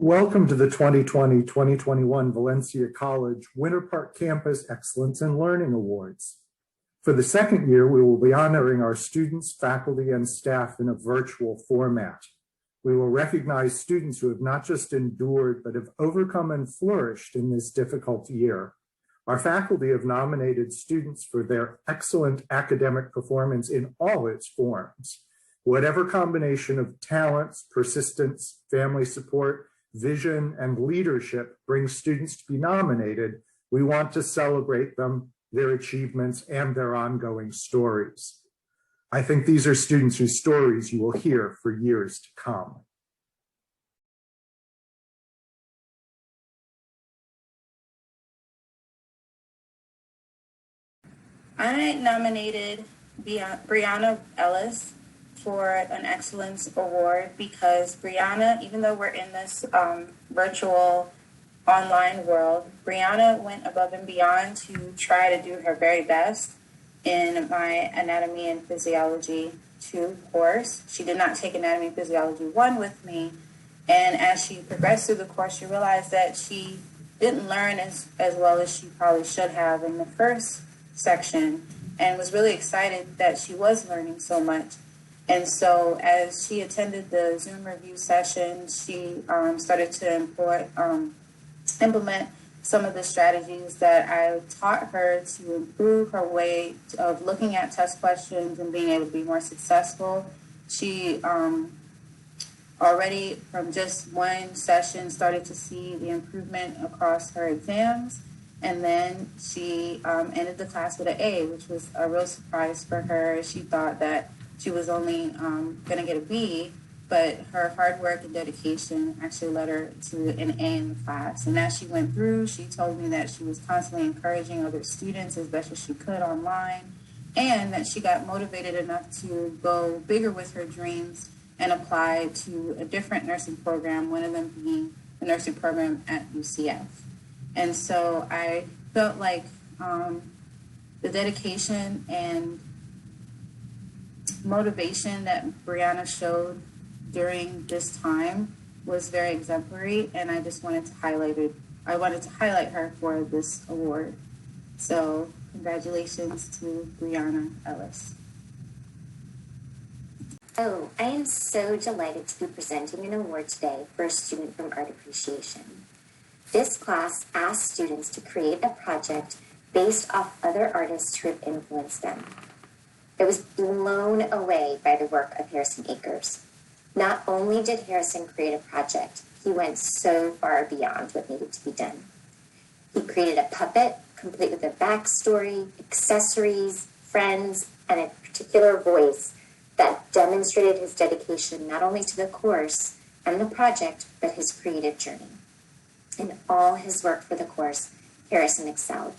Welcome to the 2020-2021 Valencia College Winter Park Campus Excellence in Learning Awards. For the second year, we will be honoring our students, faculty, and staff in a virtual format. We will recognize students who have not just endured, but have overcome and flourished in this difficult year. Our faculty have nominated students for their excellent academic performance in all its forms. Whatever combination of talents, persistence, family support, vision, and leadership brings students to be nominated, we want to celebrate them, their achievements, and their ongoing stories. I think these are students whose stories you will hear for years to come. I nominated Brianna Ellis for an Excellence Award because Brianna, even though we're in this virtual online world, Brianna went above and beyond to try to do her very best in my Anatomy and Physiology 2 course. She did not take Anatomy and Physiology 1 with me, and as she progressed through the course, she realized that she didn't learn as well as she probably should have in the first section, and was really excited that she was learning so much. And so as she attended the Zoom review session, she started to implement some of the strategies that I taught her to improve her way of looking at test questions and being able to be more successful. She already from just one session started to see the improvement across her exams. And then she ended the class with an A, which was a real surprise for her. She thought that she was only going to get a B, but her hard work and dedication actually led her to an A in the class. And as she went through, she told me that she was constantly encouraging other students as best as she could online, and that she got motivated enough to go bigger with her dreams and apply to a different nursing program, one of them being the nursing program at UCF. And so I felt like the dedication and motivation that Brianna showed during this time was very exemplary, and I just wanted to highlight it. I wanted to highlight her for this award. So congratulations to Brianna Ellis. Oh, I am so delighted to be presenting an award today for a student from Art Appreciation. This class asked students to create a project based off other artists who have influenced them. I was blown away by the work of Harrison Akers. Not only did Harrison create a project, he went so far beyond what needed to be done. He created a puppet, complete with a backstory, accessories, friends, and a particular voice that demonstrated his dedication not only to the course and the project, but his creative journey. In all his work for the course, Harrison excelled.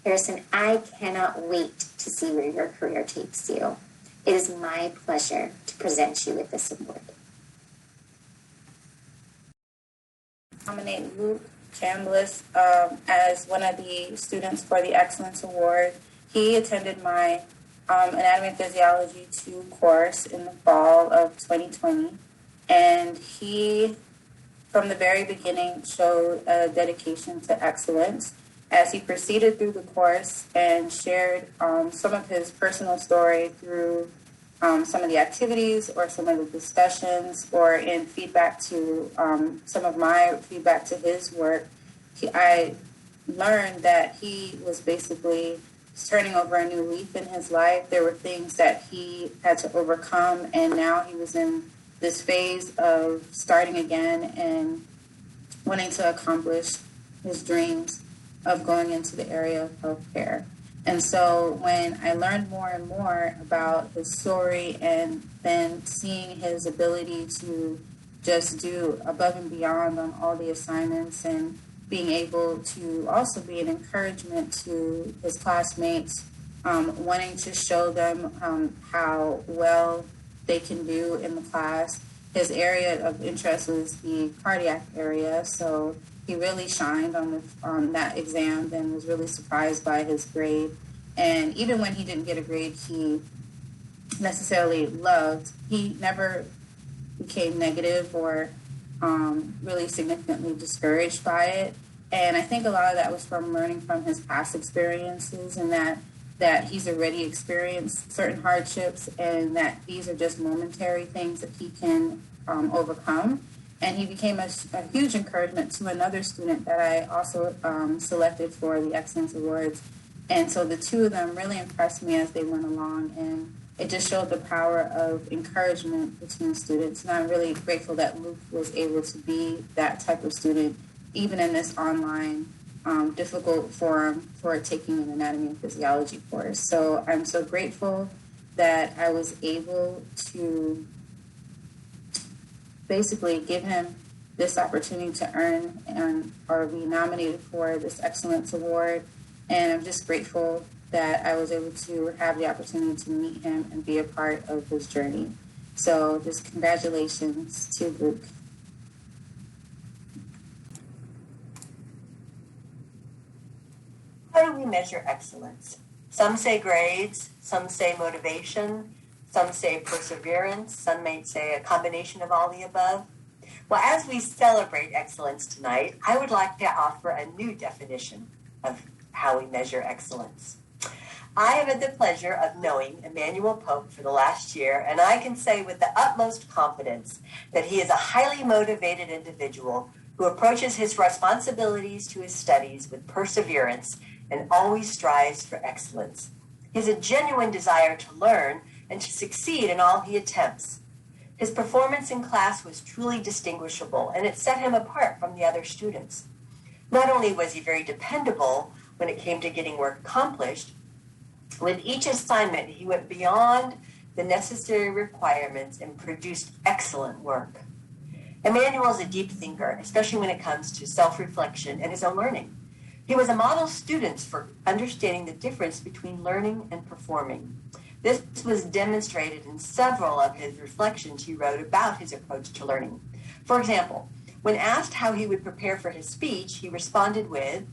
Harrison, I cannot wait to see where your career takes you. It is my pleasure to present you with this award. Nominate Luke Chambliss as one of the students for the Excellence Award. He attended my Anatomy and Physiology 2 course in the fall of 2020, and he, from the very beginning, showed a dedication to excellence as he proceeded through the course and shared some of his personal story through some of the activities or some of the discussions or in feedback to some of my feedback to his work. I learned that he was basically turning over a new leaf in his life. There were things that he had to overcome, and now he was in this phase of starting again and wanting to accomplish his dreams of going into the area of healthcare. And so when I learned more and more about his story and then seeing his ability to just do above and beyond on all the assignments and being able to also be an encouragement to his classmates, wanting to show them how well they can do in the class. His area of interest was the cardiac area, so he really shined on that exam and was really surprised by his grade. And even when he didn't get a grade he necessarily loved, he never became negative or really significantly discouraged by it. And I think a lot of that was from learning from his past experiences, and that he's already experienced certain hardships, and that these are just momentary things that he can overcome. And he became a huge encouragement to another student that I also selected for the Excellence Awards. And so the two of them really impressed me as they went along, and it just showed the power of encouragement between students. And I'm really grateful that Luke was able to be that type of student, even in this online difficult forum for taking an anatomy and physiology course. So I'm so grateful that I was able to basically give him this opportunity to earn or be nominated for this Excellence Award. And I'm just grateful that I was able to have the opportunity to meet him and be a part of his journey. So just congratulations to Luke. How do we measure excellence? Some say grades, some say motivation, some say perseverance, some may say a combination of all the above. Well, as we celebrate excellence tonight, I would like to offer a new definition of how we measure excellence. I have had the pleasure of knowing Emmanuel Pope for the last year, and I can say with the utmost confidence that he is a highly motivated individual who approaches his responsibilities to his studies with perseverance and always strives for excellence. He has a genuine desire to learn and to succeed in all he attempts. His performance in class was truly distinguishable, and it set him apart from the other students. Not only was he very dependable when it came to getting work accomplished, with each assignment he went beyond the necessary requirements and produced excellent work. Emmanuel is a deep thinker, especially when it comes to self-reflection and his own learning. He was a model student for understanding the difference between learning and performing. This was demonstrated in several of his reflections he wrote about his approach to learning. For example, when asked how he would prepare for his speech, he responded with,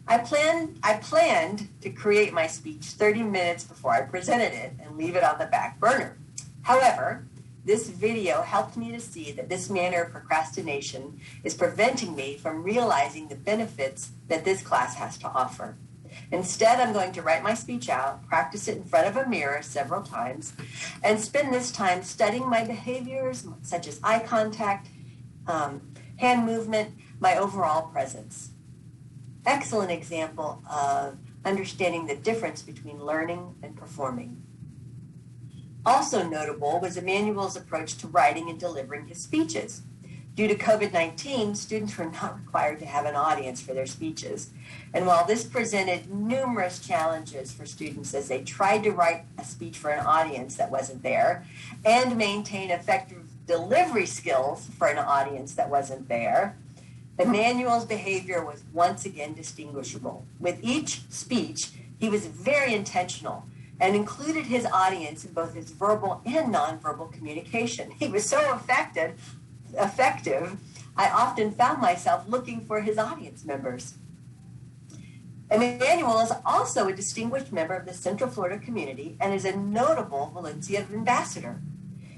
I planned to create my speech 30 minutes before I presented it and leave it on the back burner. However, this video helped me to see that this manner of procrastination is preventing me from realizing the benefits that this class has to offer. Instead, I'm going to write my speech out, practice it in front of a mirror several times, and spend this time studying my behaviors, such as eye contact, hand movement, my overall presence. Excellent example of understanding the difference between learning and performing. Also notable was Emmanuel's approach to writing and delivering his speeches. Due to COVID-19, students were not required to have an audience for their speeches. And while this presented numerous challenges for students as they tried to write a speech for an audience that wasn't there and maintain effective delivery skills for an audience that wasn't there, Emmanuel's behavior was once again distinguishable. With each speech, he was very intentional and included his audience in both his verbal and nonverbal communication. He was so effective, I often found myself looking for his audience members. Emmanuel is also a distinguished member of the Central Florida community and is a notable Valencia ambassador.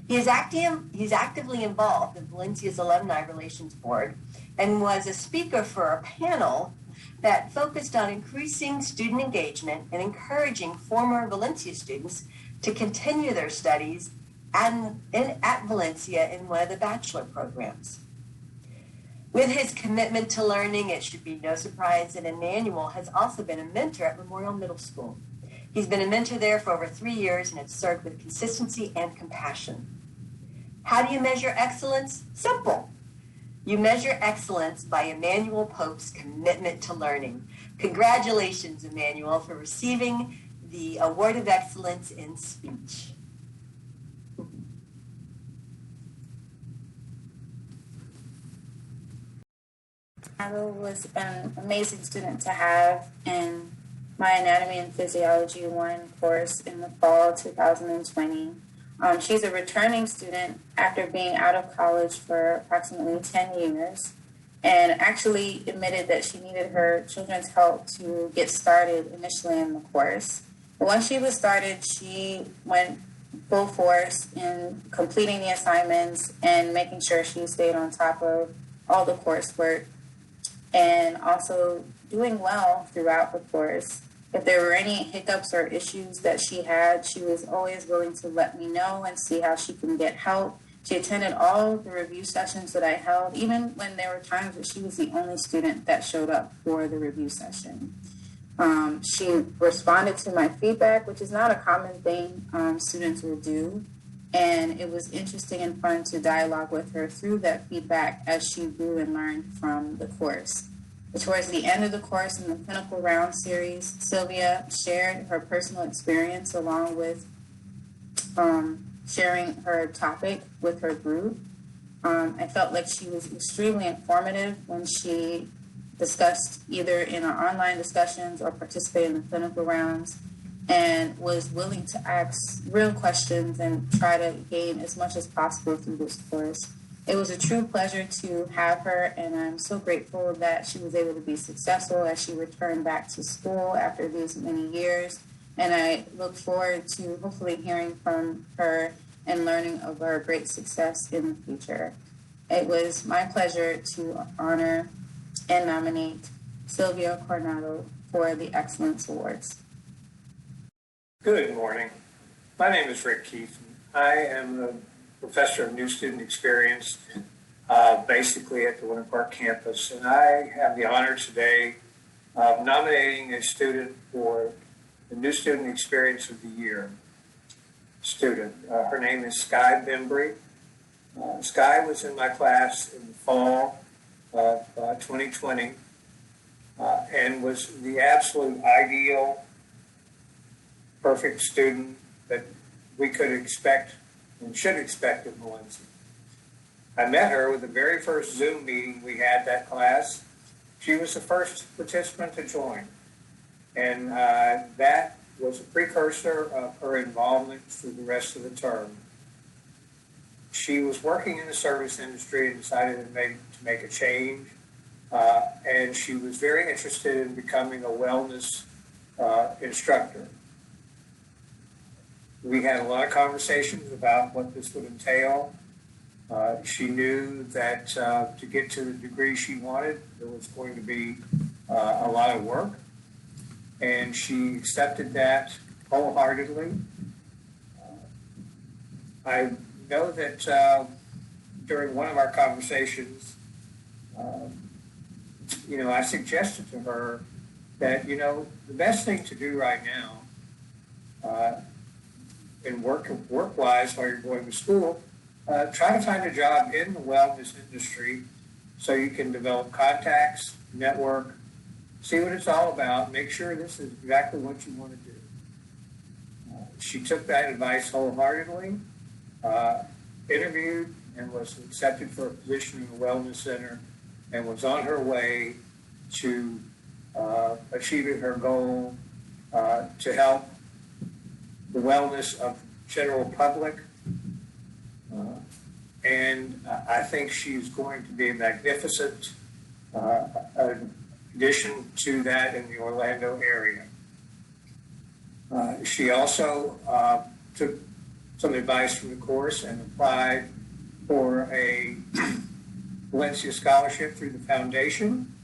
He's actively involved in Valencia's Alumni Relations Board and was a speaker for a panel that focused on increasing student engagement and encouraging former Valencia students to continue their studies at Valencia in one of the bachelor programs. With his commitment to learning, it should be no surprise that Emmanuel has also been a mentor at Memorial Middle School. He's been a mentor there for over 3 years and has served with consistency and compassion. How do you measure excellence? Simple. You measure excellence by Emmanuel Pope's commitment to learning. Congratulations, Emmanuel, for receiving the Award of Excellence in Speech. Emmanuel was an amazing student to have in my Anatomy and Physiology 1 course in the fall 2020. She's a returning student after being out of college for approximately 10 years and actually admitted that she needed her children's help to get started initially in the course. But once she was started, she went full force in completing the assignments and making sure she stayed on top of all the coursework, and also doing well throughout the course. If there were any hiccups or issues that she had, she was always willing to let me know and see how she can get help. She attended all the review sessions that I held, even when there were times that she was the only student that showed up for the review session. She responded to my feedback, which is not a common thing students will do. And it was interesting and fun to dialogue with her through that feedback as she grew and learned from the course. Towards the end of the course in the Clinical Round series, Sylvia shared her personal experience along with sharing her topic with her group. I felt like she was extremely informative when she discussed either in our online discussions or participated in the clinical rounds, and was willing to ask real questions and try to gain as much as possible through this course. It was a true pleasure to have her, and I'm so grateful that she was able to be successful as she returned back to school after these many years. And I look forward to hopefully hearing from her and learning of her great success in the future. It was my pleasure to honor and nominate Sylvia Coronado for the Excellence Awards. Good morning. My name is Rick Keith. I am a professor of New Student Experience, basically at the Winter Park campus, and I have the honor today of nominating a student for the New Student Experience of the Year student. Her name is Sky Bembry. Sky was in my class in the fall of 2020 and was the absolute ideal, perfect student that we could expect and should expect in Valencia. I met her with the very first Zoom meeting we had that class. She was the first participant to join. And that was a precursor of her involvement through the rest of the term. She was working in the service industry and decided to make a change. And she was very interested in becoming a wellness instructor. We had a lot of conversations about what this would entail. She knew that to get to the degree she wanted, there was going to be a lot of work, and she accepted that wholeheartedly. I know that during one of our conversations, I suggested to her that, the best thing to do right now and work-wise while you're going to school, try to find a job in the wellness industry so you can develop contacts, network, see what it's all about, make sure this is exactly what you want to do. She took that advice wholeheartedly, interviewed, and was accepted for a position in the wellness center, and was on her way to achieving her goal to help the wellness of the general public. And I think she's going to be a magnificent addition to that in the Orlando area. She also took some advice from the course and applied for a Valencia scholarship through the foundation,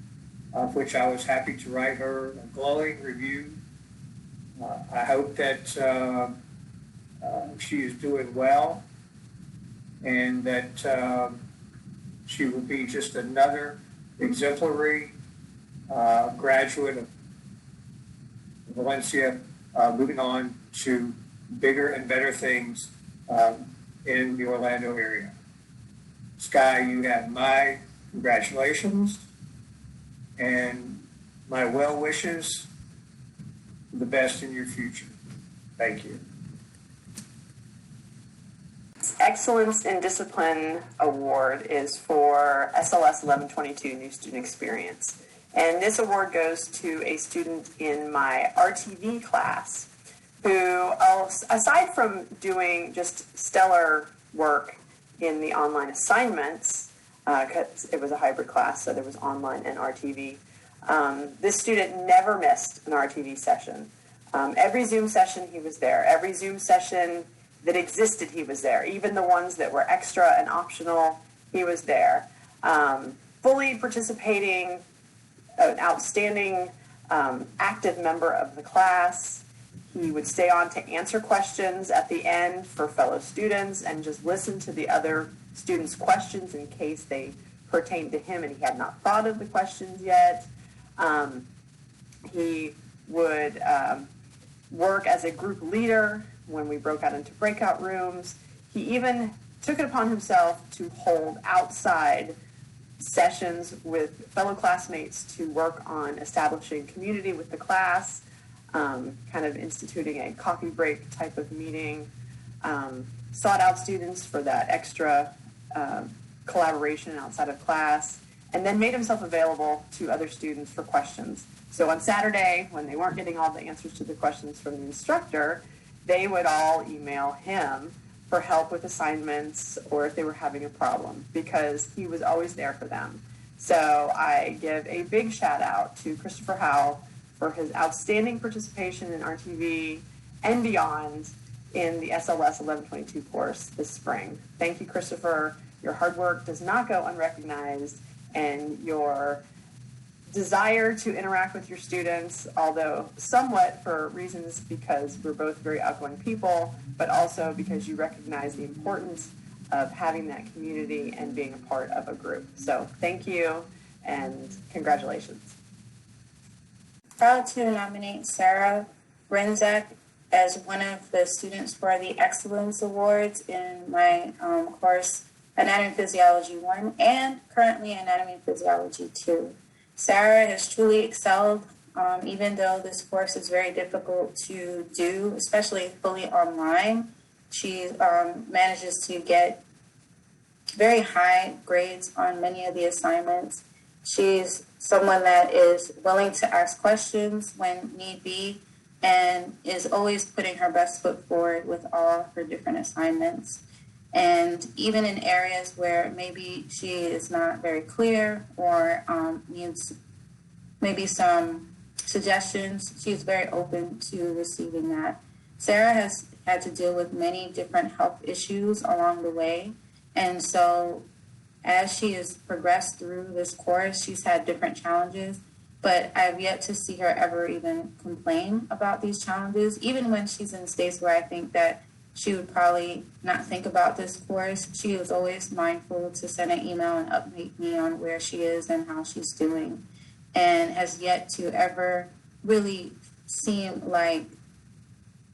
of which I was happy to write her a glowing review. I hope that she is doing well, and that she will be just another exemplary graduate of Valencia, moving on to bigger and better things in the Orlando area. Sky, you have my congratulations and my well wishes for the best in your future. Thank you. Excellence in Discipline Award is for SLS 1122 New Student Experience. And this award goes to a student in my RTV class who, aside from doing just stellar work in the online assignments, because it was a hybrid class, so there was online and RTV, this student never missed an RTV session. Every Zoom session he was there. Every Zoom session that existed, he was there. Even the ones that were extra and optional, he was there. Fully participating, an outstanding, active member of the class. He would stay on to answer questions at the end for fellow students and just listen to the other students' questions in case they pertained to him and he had not thought of the questions yet. He would work as a group leader when we broke out into breakout rooms. He even took it upon himself to hold outside sessions with fellow classmates to work on establishing community with the class, kind of instituting a coffee break type of meeting, sought out students for that extra collaboration outside of class, and then made himself available to other students for questions. So on Saturday, when they weren't getting all the answers to the questions from the instructor, they would all email him for help with assignments or if they were having a problem, because he was always there for them. So I give a big shout out to Christopher Howell for his outstanding participation in RTV and beyond in the SLS 1122 course this spring. Thank you, Christopher. Your hard work does not go unrecognized, and your desire to interact with your students, although somewhat for reasons because we're both very outgoing people, but also because you recognize the importance of having that community and being a part of a group. So thank you and congratulations. Proud to nominate Sarah Bransac as one of the students for the Excellence Awards in my course, Anatomy Physiology 1, and currently Anatomy Physiology 2. Sarah has truly excelled, even though this course is very difficult to do, especially fully online. She manages to get very high grades on many of the assignments. She's someone that is willing to ask questions when need be and is always putting her best foot forward with all her different assignments. And even in areas where maybe she is not very clear or needs maybe some suggestions, she's very open to receiving that. Sarah has had to deal with many different health issues along the way. And so as she has progressed through this course, she's had different challenges, but I've yet to see her ever even complain about these challenges, even when she's in states where I think that she would probably not think about this course. She is always mindful to send an email and update me on where she is and how she's doing, and has yet to ever really seem like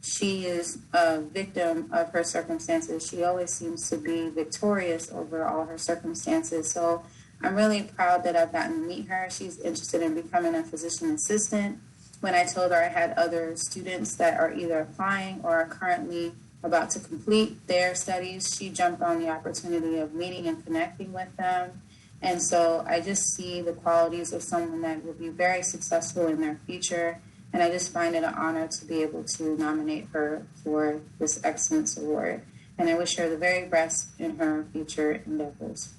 she is a victim of her circumstances. She always seems to be victorious over all her circumstances. So I'm really proud that I've gotten to meet her. She's interested in becoming a physician assistant. When I told her I had other students that are either applying or are currently about to complete their studies, she jumped on the opportunity of meeting and connecting with them. And so I just see the qualities of someone that will be very successful in their future. And I just find it an honor to be able to nominate her for this Excellence Award. And I wish her the very best in her future endeavors.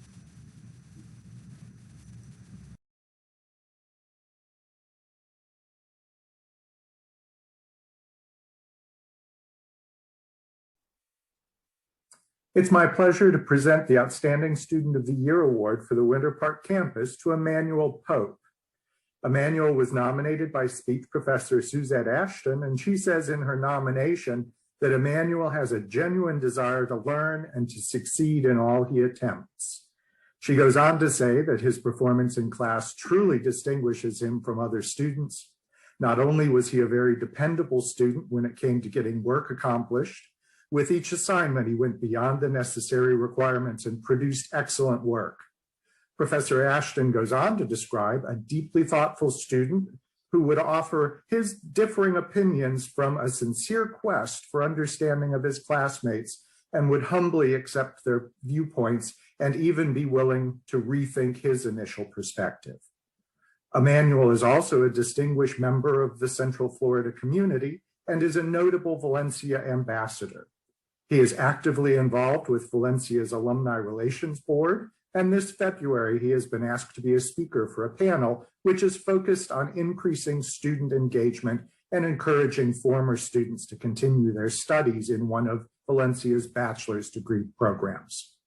It's my pleasure to present the Outstanding Student of the Year Award for the Winter Park campus to Emmanuel Pope. Emmanuel was nominated by speech professor Suzette Ashton, and she says in her nomination that Emmanuel has a genuine desire to learn and to succeed in all he attempts. She goes on to say that his performance in class truly distinguishes him from other students. Not only was he a very dependable student when it came to getting work accomplished, with each assignment, he went beyond the necessary requirements and produced excellent work. Professor Ashton goes on to describe a deeply thoughtful student who would offer his differing opinions from a sincere quest for understanding of his classmates and would humbly accept their viewpoints and even be willing to rethink his initial perspective. Emmanuel is also a distinguished member of the Central Florida community and is a notable Valencia ambassador. He is actively involved with Valencia's Alumni Relations Board, and this February he has been asked to be a speaker for a panel which is focused on increasing student engagement and encouraging former students to continue their studies in one of Valencia's bachelor's degree programs.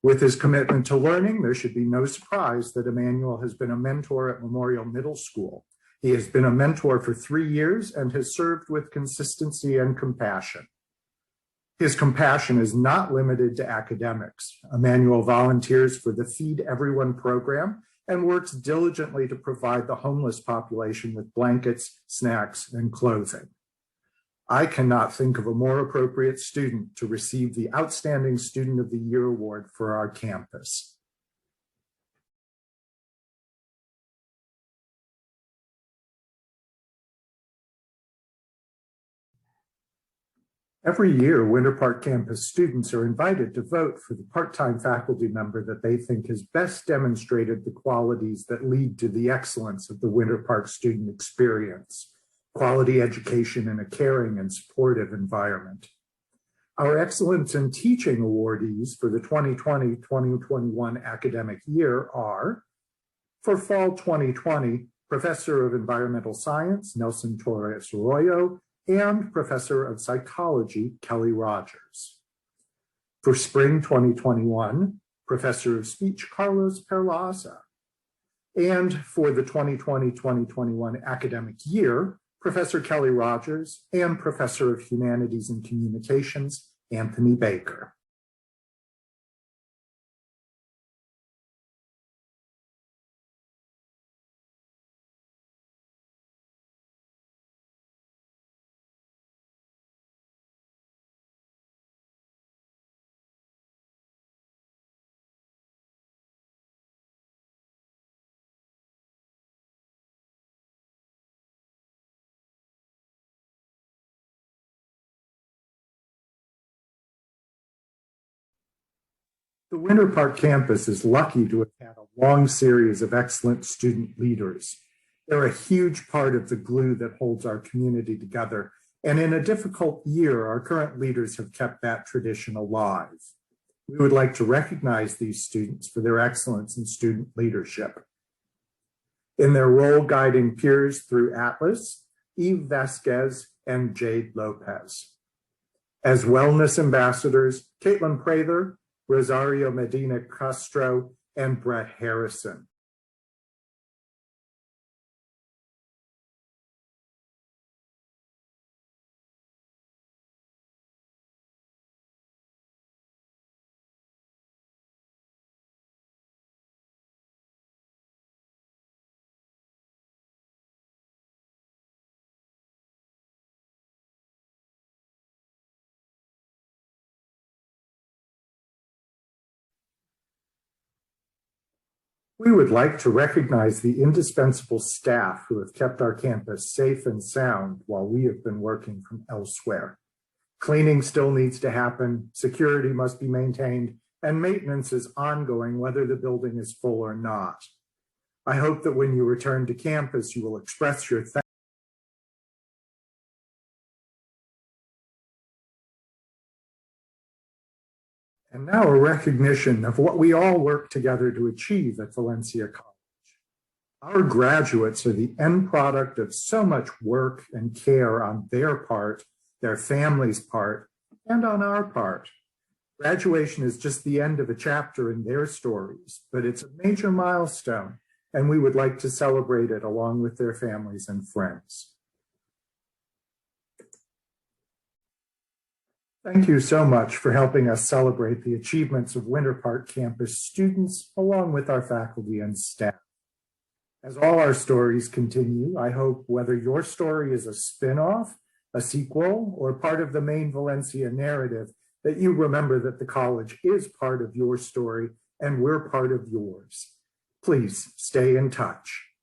With his commitment to learning, there should be no surprise that Emmanuel has been a mentor at Memorial Middle School. He has been a mentor for 3 years and has served with consistency and compassion. His compassion is not limited to academics. Emmanuel volunteers for the Feed Everyone program and works diligently to provide the homeless population with blankets, snacks, and clothing. I cannot think of a more appropriate student to receive the Outstanding Student of the Year award for our campus. Every year, Winter Park campus students are invited to vote for the part-time faculty member that they think has best demonstrated the qualities that lead to the excellence of the Winter Park student experience, quality education in a caring and supportive environment. Our Excellence in Teaching awardees for the 2020-2021 academic year are, for fall 2020, Professor of Environmental Science, Nelson Torres Arroyo, and Professor of Psychology, Kelly Rogers. For spring 2021, Professor of Speech, Carlos Perlaza. And for the 2020-2021 academic year, Professor Kelly Rogers and Professor of Humanities and Communications, Anthony Baker. The Winter Park campus is lucky to have had a long series of excellent student leaders. They're a huge part of the glue that holds our community together, and in a difficult year, our current leaders have kept that tradition alive. We would like to recognize these students for their excellence in student leadership. In their role guiding peers through Atlas, Eve Vasquez and Jade Lopez. As wellness ambassadors, Caitlin Prather, Rosario Medina Castro, and Brett Harrison. We would like to recognize the indispensable staff who have kept our campus safe and sound while we have been working from elsewhere. Cleaning still needs to happen, security must be maintained, and maintenance is ongoing whether the building is full or not. I hope that when you return to campus, you will express your thanks. And now a recognition of what we all work together to achieve at Valencia College. Our graduates are the end product of so much work and care on their part, their family's part, and on our part. Graduation is just the end of a chapter in their stories, but it's a major milestone, and we would like to celebrate it along with their families and friends. Thank you so much for helping us celebrate the achievements of Winter Park campus students, along with our faculty and staff. As all our stories continue, I hope whether your story is a spin-off, a sequel, or part of the main Valencia narrative, that you remember that the college is part of your story and we're part of yours. Please stay in touch.